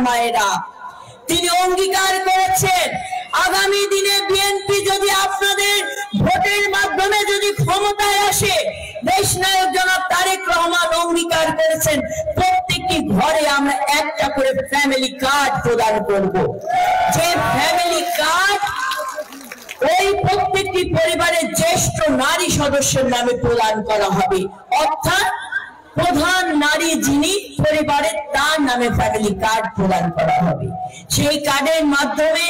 মায়েরা। তিনি অঙ্গীকার করেছেন আগামী দিনে বিএনপি যদি আপনাদের ভোটের মাধ্যমে যদি ক্ষমতায় আসে, দেশনায়ক জনাব তারেক রহমান অঙ্গীকার করেছেন প্রত্যেকটি ঘরে আমরা একটা করে ফ্যামিলি কার্ড প্রদান করব। যে ফ্যামিলি কার্ড ওই প্রত্যেকটি পরিবারের জ্যেষ্ঠ নারী সদস্যের নামে প্রদান করা হবে, অর্থাৎ প্রধান নারী যিনি পরিবারের তার নামে ফ্যামিলি কার্ড প্রদান করা হবে। সেই কার্ডের মাধ্যমে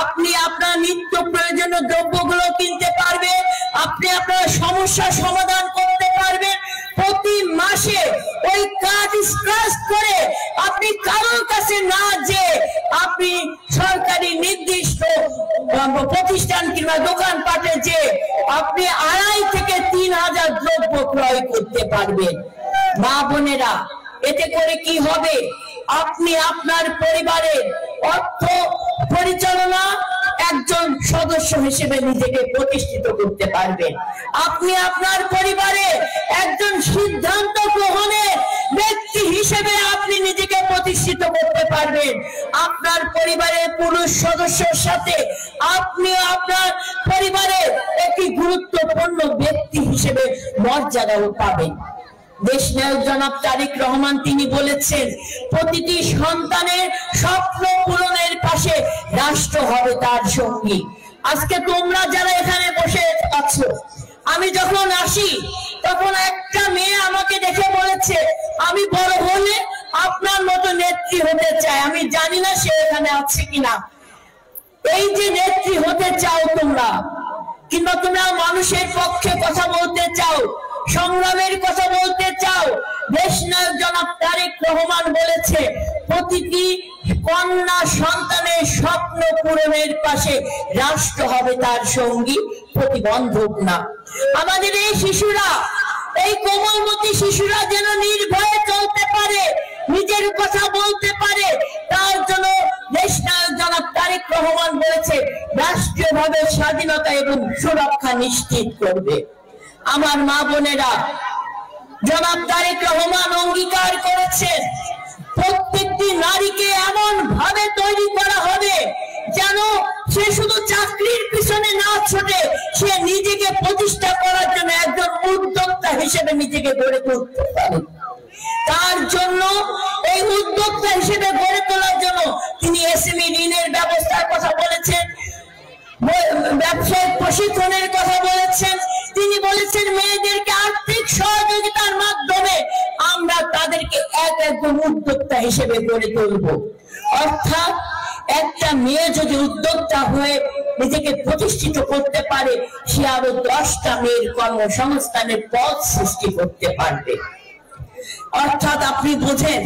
আপনি আপনার নিত্য প্রয়োজনীয় দ্রব্যগুলো কিনতে পারবেন, আপনি আপনার সমস্যার সমাধান করতে পারবেন। প্রতি মাসে ওই কার্ড স্ক্র্যাচ করে আপনি কারোর কাছে না যে আপনি সরকারি নির্দিষ্ট প্রতিষ্ঠান কিংবা দোকানপাটে যে আপনি 2,500 থেকে 3,000 দ্রব্য ক্রয় করতে পারবেন। মা বোনেরা, এতে করে কি হবে? আপনি আপনার পরিবারের অর্থ পরিচালনা একজন সদস্য হিসেবে নিজেকে প্রতিষ্ঠিত করতে পারবেন। আপনি আপনার পরিবারে একজন সিদ্ধান্ত গ্রহণের ব্যক্তি হিসেবে আপনি নিজেকে প্রতিষ্ঠিত করতে পারবেন। আপনার পরিবারের পুরুষ সদস্যের সাথে আপনি আপনার পরিবারের একটি গুরুত্বপূর্ণ ব্যক্তি হিসেবে মর্যাদাও পাবেন। দেশনায়ক জনাব তারেক রহমান তিনি বলেছেন প্রতিটি সন্তানের স্বপ্ন পূরণের পাশে রাষ্ট্র হবে তার সঙ্গী। আজকে তোমরা যারা এখানে বসে আছো, আমি যখন আসি তখন একটা মেয়ে আমাকে দেখে বলেছে আমি বড় হলে আপনার মতো নেত্রী হতে চাই। আমি জানি না সে এখানে আছে কিনা। এই যে নেত্রী হতে চাও তোমরা, কিংবা তোমরা মানুষের পক্ষে কথা বলতে চাও, সংগ্রামের কথা বলতে চাও, দেশনায়ক জনাব তারেক রহমান বলেছে প্রতিটি কন্যা সন্তানের স্বপ্ন পূরণের পাশে রাষ্ট্র হবে তার সঙ্গী, প্রতিবন্ধক না। আমাদের এই শিশুরা, এই কোমলমতি শিশুরা যেন নির্ভয়ে চলতে পারে, নিজের কথা বলতে পারে, তার জন্য দেশনায়ক জনাব তারেক রহমান বলেছে রাষ্ট্রীয়ভাবে স্বাধীনতা এবং সুরক্ষা নিশ্চিত করবে। আমার মা বোনেরা, জনাব তারেক রহমান অঙ্গীকার করেছেন প্রত্যেকটি নারীকে এমন ভাবে তৈরি করা হবে যেন সে শুধু চাকরির পিছনে না ছোটে, সে নিজেকে প্রতিষ্ঠা করার জন্য একজন উদ্যোক্তা হিসেবে নিজেকে গড়ে তুলতে পারে। তার জন্য এই উদ্যোক্তা হিসেবে গড়ে তোলার জন্য তিনি এসএমই ঋণের ব্যবস্থার কথা বলেছেন, ব্যবসায়িক প্রশিক্ষণের কথা বলেছেন। তিনি বলেছেন মেয়েদেরকে আর্থিক সহযোগিতার মাধ্যমে আমরা তাদেরকে একজন উদ্যোক্তা হিসেবে গড়ে তুলব। অর্থাৎ একটা মেয়ে যদি উদ্যোক্তা হয়ে নিজেকে প্রতিষ্ঠিত করতে পারে, সে আরো 10টা মেয়ের কর্মসংস্থানের পথ সৃষ্টি করতে পারবে। অর্থাৎ আপনি বোঝেন,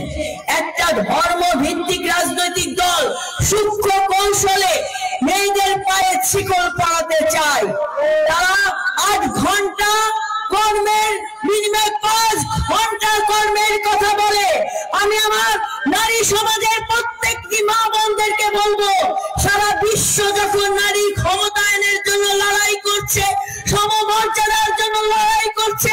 একটা ধর্ম ভিত্তিক রাজনৈতিক দল সূক্ষ্ম কৌশলে মেয়েদের পায়ে শিকল পরাতে চায়। তারা 8 ঘন্টা কর্মের বিনিময়ে 5 ঘন্টা কর্মের কথা বলে। আমি আমার নারী সমাজের প্রত্যেকটি মা বোনদেরকে বলবো, সারা বিশ্ব যখন নারী ক্ষমতায়নের জন্য লড়াই করছে, সমমর্যাদার জন্য লড়াই করছে,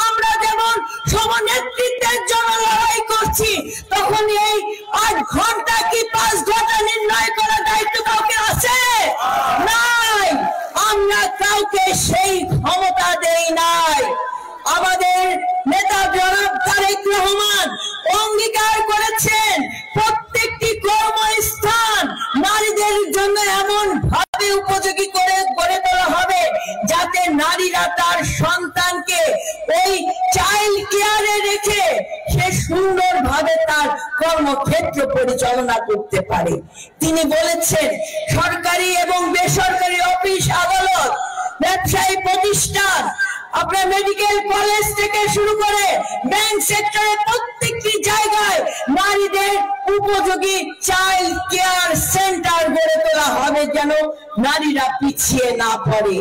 আমরা যেমন সমনেতৃত্বের জন্য লড়াই করছি, তখন এই 8 ঘন্টা কি 5 ঘন্টা নির্ণয় করার দায়িত্ব কাউকে আছে? নাই। আমরা কাউকে সেই ক্ষমতা দেই নাই। আমাদের নেতা জনাব তারেক রহমান অঙ্গীকার করেছেন প্রত্যেকটি কর্মস্থান নারীদের জন্য এমন ভাবে উপযোগী করে গড়ে তোলা হবে যাতে নারীরা তার সন্তানকে ওই চাইল্ড কেয়ারে রেখে সে সুন্দরভাবে তার কর্মক্ষেত্র পরিচালনা করতে পারে। তিনি বলেছেন সরকারি এবং বেসরকারি অফিস আদালত, ব্যবসায়ী প্রতিষ্ঠান, আপনার মেডিকেল কলেজ থেকে শুরু করে ব্যাংক সেক্টরে প্রত্যেকটি জায়গায় নারীদের উপযোগী চাইল্ড কেয়ার সেন্টার গড়ে তোলা হবে যেন নারীরা পিছিয়ে না পড়ে।